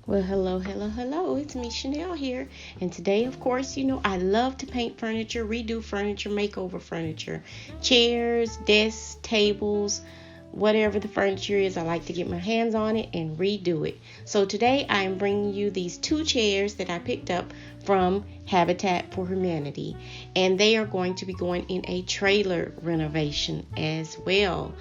Well, hello. It's me, Chanel, here. And today, of course, I love to paint furniture, redo furniture, makeover furniture. Chairs, desks, tables, whatever the furniture is, I like to get my hands on it and redo it. So today, I am bringing you these two chairs that I picked up from Habitat for Humanity. And they are going to be going in a trailer renovation as well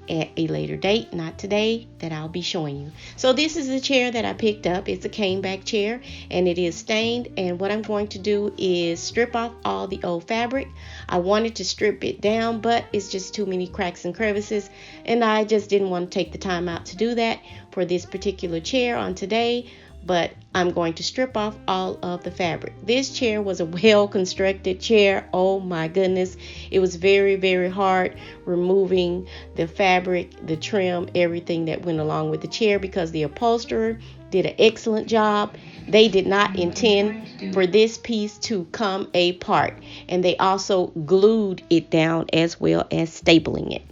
at a later date, not today, that I'll be showing you. So this is the chair that I picked up. It's a cane back chair and it is stained, and what I'm going to do is strip off all the old fabric. I wanted to strip it down, but it's just too many cracks and crevices, and I just didn't want to take the time out to do that for this particular chair on today. But I'm going to strip off all of the fabric. This chair was a well-constructed chair. Oh my goodness. It was very, very hard removing the fabric, the trim, everything that went along with the chair, because the upholsterer did an excellent job. They did not intend for this piece to come apart, and they also glued it down as well as stapling it.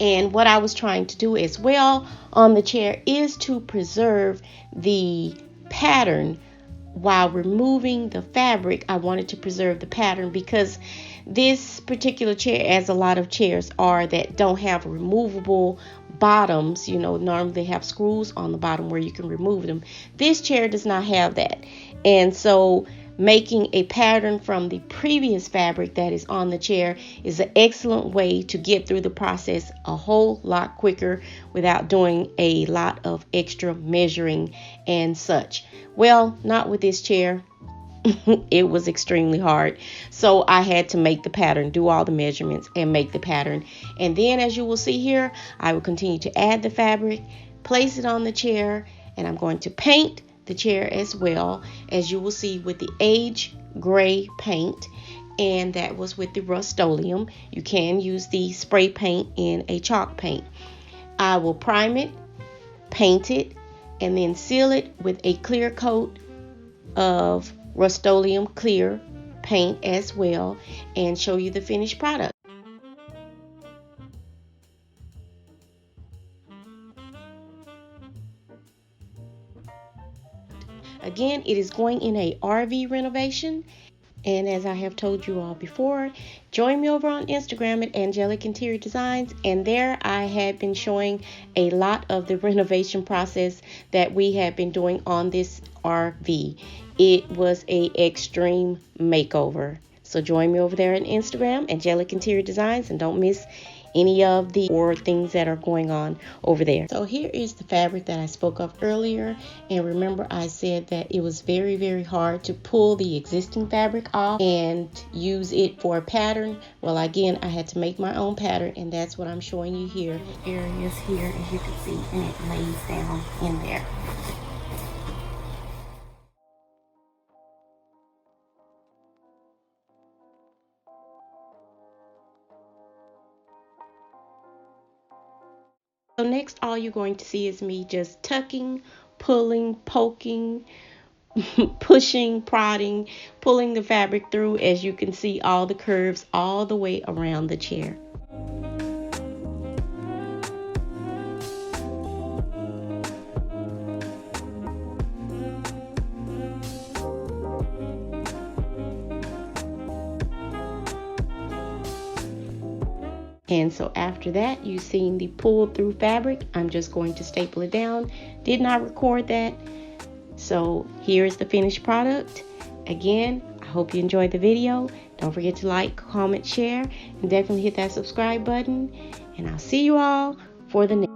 And what I was trying to do as well on the chair is to preserve the pattern while removing the fabric. I wanted to preserve the pattern because this particular chair, as a lot of chairs are that don't have removable bottoms, normally they have screws on the bottom where you can remove them. This chair does not have that. And so making a pattern from the previous fabric that is on the chair is an excellent way to get through the process a whole lot quicker without doing a lot of extra measuring and such. Well, not with this chair. It was extremely hard. So I had to make the pattern, do all the measurements and make the pattern. And then, as you will see here, I will continue to add the fabric, place it on the chair, and I'm going to paint the chair as well, as you will see, with the age gray paint, and that was with the Rust-Oleum. You can use the spray paint in a chalk paint. I will prime it, paint it, and then seal it with a clear coat of Rust-Oleum clear paint as well, and show you the finished product. Again, it is going in a RV renovation. And as I have told you all before, join me over on Instagram at Angelic Interior Designs. And there I have been showing a lot of the renovation process that we have been doing on this RV. It was a extreme makeover. So join me over there on Instagram, Angelic Interior Designs, and don't miss any of the things that are going on over there. So here is the fabric that I spoke of earlier, and remember I said that it was very, very hard to pull the existing fabric off and use it for a pattern. Well, again, I had to make my own pattern, and that's what I'm showing you here. Areas here, as you can see, and it lays down in there. So next, all you're going to see is me just tucking, pulling, poking, pushing, prodding, pulling the fabric through, as you can see all the curves all the way around the chair. And so after that, you've seen the pulled through fabric. I'm just going to staple it down. Did not record that. So here's the finished product. Again, I hope you enjoyed the video. Don't forget to like, comment, share, and definitely hit that subscribe button. And I'll see you all for the next.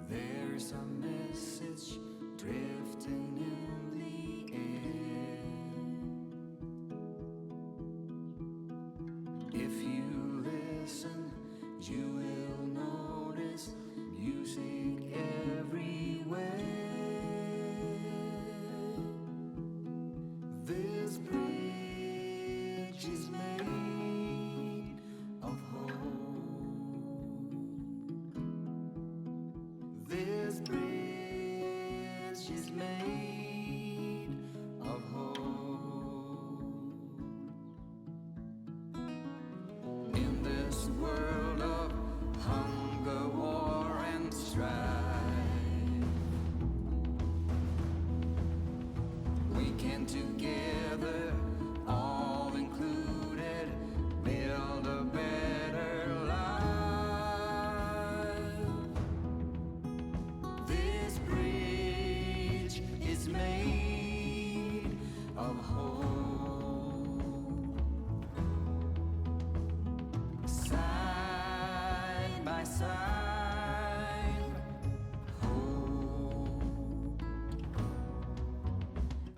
There's a message drifting in the air. If you listen, you will notice music everywhere. This bridge is made of hope. she's made of hope. In this world of hunger, war, and strife, we can together